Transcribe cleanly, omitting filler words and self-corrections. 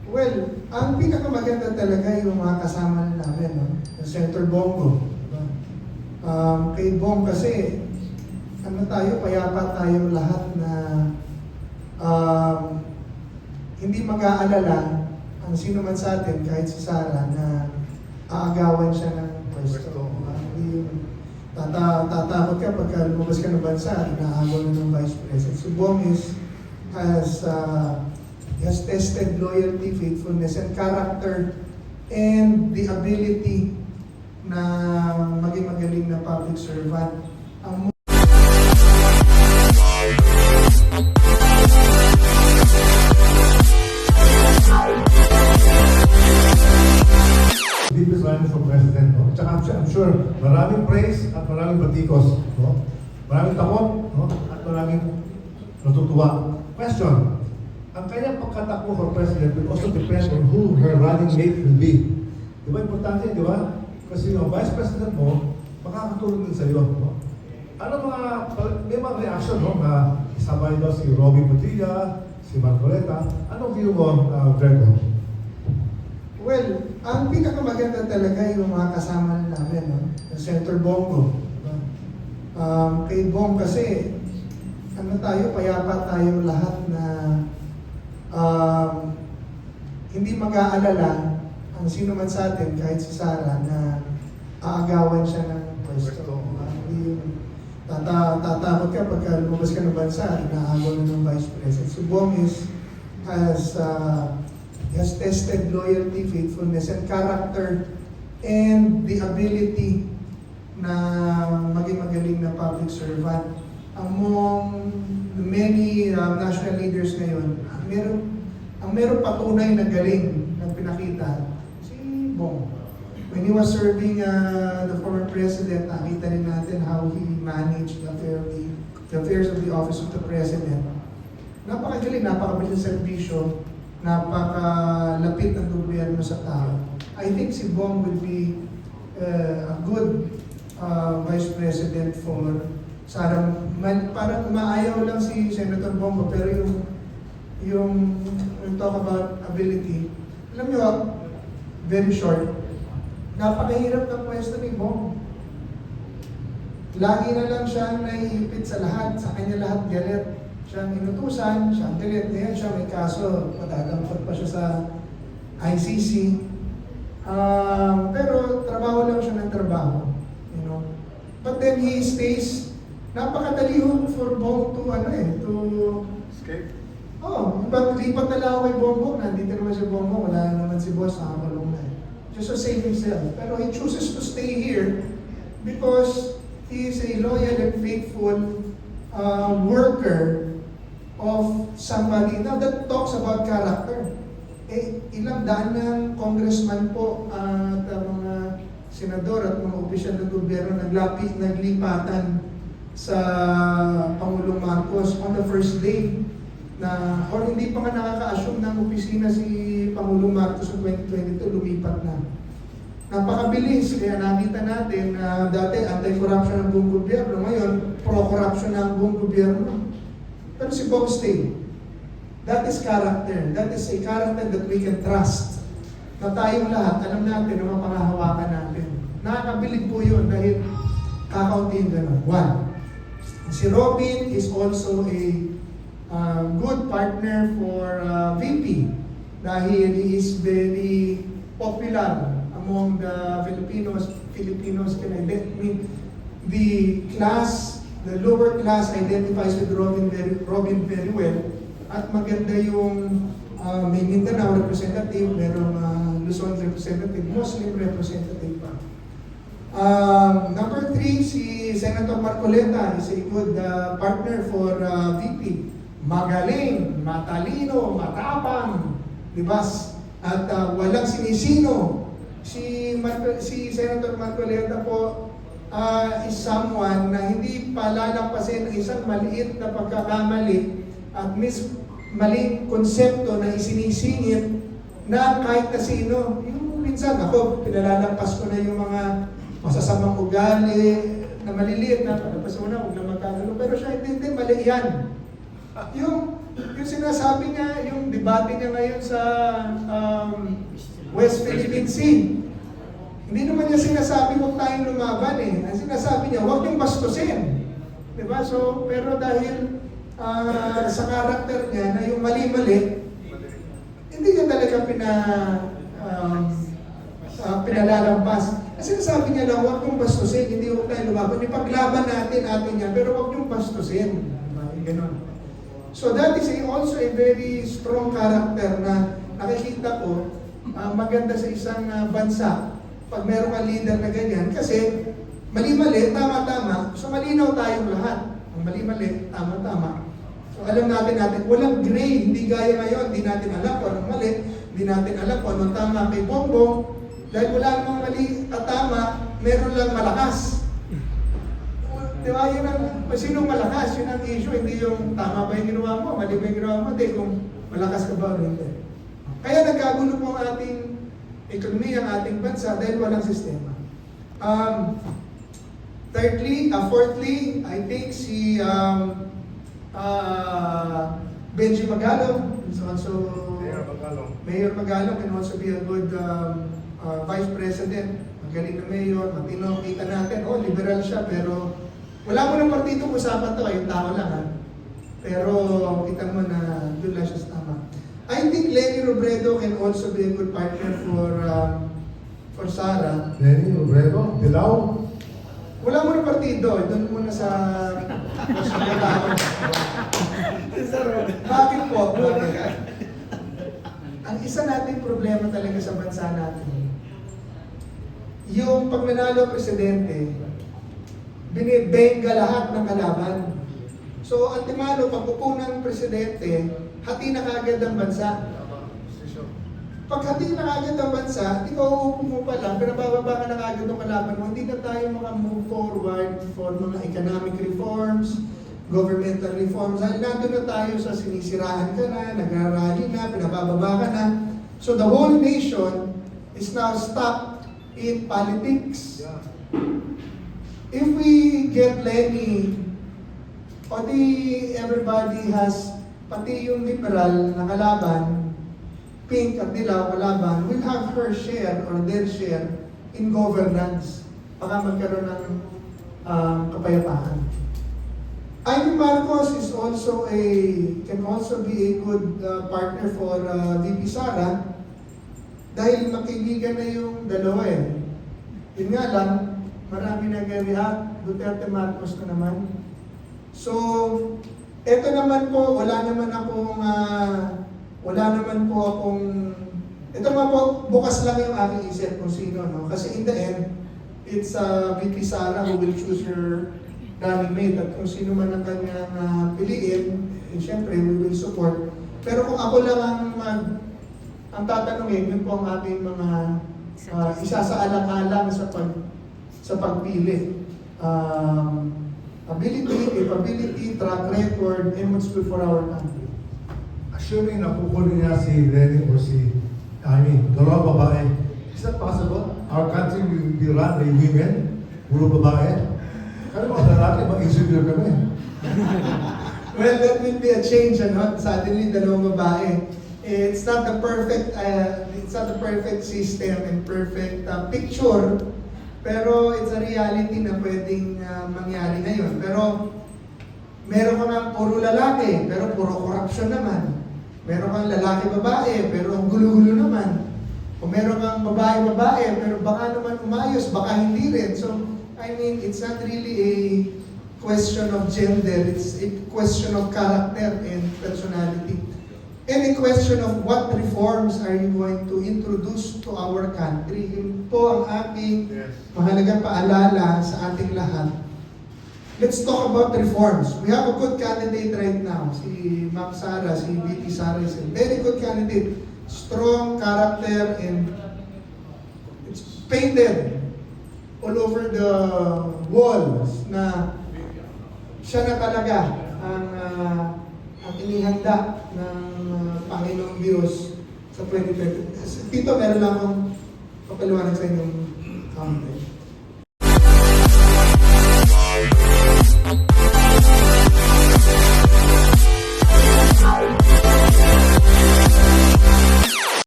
Well, ang pinakamaganda talaga yung mga kasama namin, no? Yung Senator Bongo. Diba? Kay Bong kasi, payapa tayo lahat na hindi mag-aalala ang sino man sa atin, kahit si Sara, na aagawan siya ng pwesto. Hindi tatakot ka pagka lumabas ka ng bansa, inaagaw na ng Vice President. Si Bong has tested loyalty, faithfulness, and character, and the ability na maging magaling na public servant. Deep is running for president, no? Tsaka I'm sure maraming praise at maraming batikos, no? Maraming takot, no? At maraming natutuwa. Question: ang kanyang pagkatakbo for president will also depend on who her running mate will be. Di ba importante, di ba? Kasi yung vice president mo, makakatulong din sa iyo, no? Ano may mga reaction, no? Na isabay daw si Robin Padilla, si Marcoleta. Anong view mo, Greco? Well, ang pinakamaganda talaga yung mga kasama namin, no? Yung Senator Bongo. Diba? Kay Bong kasi, payapa tayo lahat na hindi mag-aalala ang sino man sa atin, kahit si Sara, na aagawan siya ng pwesto. Hindi tatakot ka pagka lumabas ka ng bansa, inaagaw na ng Vice President. Si Bong has tested loyalty, faithfulness, and character, and the ability na maging magaling na public servant. Among many national leaders ngayon, ang meron patunay na galing na pinakita, si Bong. When he was serving the former president, nakita rin natin how he managed the affairs of the office of the president. Napakagaling, napakabilis sa serbisyo, napakalapit ng gobyerno sa tao. I think si Bong will be a good vice president for Sara. Parang umaayaw lang si Senator Bongo, pero yung talk about ability, alam nyo, very short, napakahirap ng pwesto ni Bong. Lagi na lang siya naiipit sa lahat, sa kanya lahat galit. Siya ang inutusan, siya ang galit. Ngayon siya may kaso, matatampot pa siya sa ICC. Pero trabaho lang siya ng trabaho. You know? But then he stays, napakadali for Bong to Escape? lipat na lang ako kay Bongbong. Nandito naman si Bongbong, wala naman si boss, nakakulong na. Just to save himself. Pero he chooses to stay here because he is a loyal and faithful worker of somebody. Now that talks about character. Ilang daan ng congressman po at mga senador at mga opisyal ng gobyerno naglipatan sa Pangulong Marcos on the first day or hindi pa nga nakaka-assume ng opisina si Pangulong Marcos noong 2022, lumipat na. Napakabilis, kaya nakita natin na dati anti-corruption ang buong gobyerno, ngayon pro-corruption ang buong gobyerno. Pero si Bong stay. That is character. That is a character that we can trust. Na tayong lahat, alam natin na mapangahawakan natin. Nakakabilib po yun dahil kakauntiin gano'n. One, si Robin is also a good partner for VP dahil he is very popular among the Filipinos can identify. The lower class identifies with Robin very well, at maganda yung may Mindanao representative, merong Luzon representative, Muslim representative pa. Number 3, si Senator Marcoleta is a good partner for VP. Magaling, matalino, matapang, di ba? At walang sinisino. Si Senator Marcoleta po is someone na hindi palalampasin ng isang maliit na pagkakamali at maling konsepto na isinisingit na kahit na sino. Yung minsan ako, pinalalampas ko na yung mga masasamang ugali na maliliit na palapas mo na, huwag na magkagano. Pero siya hindi, mali yan. Yung yung sinasabi niya, yung debate niya ngayon sa West Philippine Sea, hindi naman niya sinasabi huwag tayong lumaban eh. Ang sinasabi niya, huwag niyong bastusin. Diba? So, pero dahil sa karakter niya na yung mali-mali, hindi niya talaga pinalalampas. Kasi sinasabi niya lang, huwag niyong bastusin, hindi huwag tayong lumaban. Ipaglaban natin niya, pero huwag niyong bastusin. Diba? Ganon. So that is also a very strong character na nakikita ko maganda sa isang bansa pag meron kang leader na ganyan. Kasi mali-mali, tama-tama, so malinaw tayong lahat. Ang mali-mali, tama-tama. So alam natin, walang gray, hindi gaya ngayon, hindi natin alam kung anong mali, hindi natin alam kung anong tama kay Bongbong, dahil wala namang mali at tama, meron lang malakas. Di ba, yun ang, sinong malakas, yun ang issue, hindi yung tama ba yung ginawa mo, mali ba yung ginawa mo, hindi kung malakas ka ba o hindi. Kaya nagkagulo po ang ating ekonomiya, ang ating bansa dahil walang sistema. Fourthly, I think si Benji Magalong is also Mayor Magalong can also be a good Vice President. Magaling na mayor, matino, kita natin, liberal siya, pero wala mo ng partido, usapan to, yung tao lang ha. Pero kita mo na doon lang siya sa tama. I think Lenny Robredo can also be a good partner for Sara. Lenny Robredo, Dilaw. Wala mo ng partido, doon muna sa tao. Bakit po? Ang isa nating problema talaga sa bansa natin, yung pag nanalo presidente, binibenga lahat ng kalaban. So, ang timalo, pag upo ng presidente, hati na kaagad ang bansa. Pag hati na kaagad ang bansa, di ka uupo mo pa lang, pinabababa ka na kaagad ang kalaban mo, hindi na tayo maka-move forward for mga economic reforms, governmental reforms. Dahil nandun na tayo sa sinisiraan ka na, nagrarally na, pinabababa ka na. So, the whole nation is now stuck in politics. If we get Lenny, everybody has, pati yung liberal na kalaban, pink at dilaw kalaban, will have her share or their share in governance. Baka magkaroon ng kapayapaan. Amy Marcos is also can also be a good partner for VP Sara dahil makaibigan na yung dalawa eh. Yun nga lang, marami nag-react, Duterte Marcos na naman. So, eto naman po, wala naman po akong, ito nga po, bukas lang yung aking isip kung sino, no? Kasi in the end, it's VP Sara who will choose her running mate at kung sino man ang kanyang piliin, syempre, we will support. Pero kung ako lang ang tatanungin, yun po ang ating mga isa sa alang-alang sa pagpili. Ability, capability, track record, and what's good for our country. Assuming napupunin niya si Lenny or si Amy, dalawa babae, is that possible? Our country will be run by women, puro babae. Kaya mga lalaki, mag-insecure kami. Well, that will be a change, ano? Suddenly, dalawang babae. It's not the perfect system and perfect picture, pero it's a reality na pwedeng mangyari ngayon. Pero meron ka nga puro lalaki, pero puro korupsyon naman. Meron kang lalaki-babae, pero ang gulo-gulo naman. O meron kang babae-babae, pero baka naman umayos, baka hindi rin. So, I mean, it's not really a question of gender, it's a question of character and personality. And a question of what reforms are you going to introduce to our country. Yun po ang aking mahalagang paalala sa ating lahat. Let's talk about reforms. We have a good candidate right now. Si Ma'am Sara, si VP Sara is a very good candidate. Strong character and it's painted all over the walls na siya na talaga ang inihanda ng Panginoong Diyos sa 2020. Tito, meron lang akong papaliwanag sa inyong comment.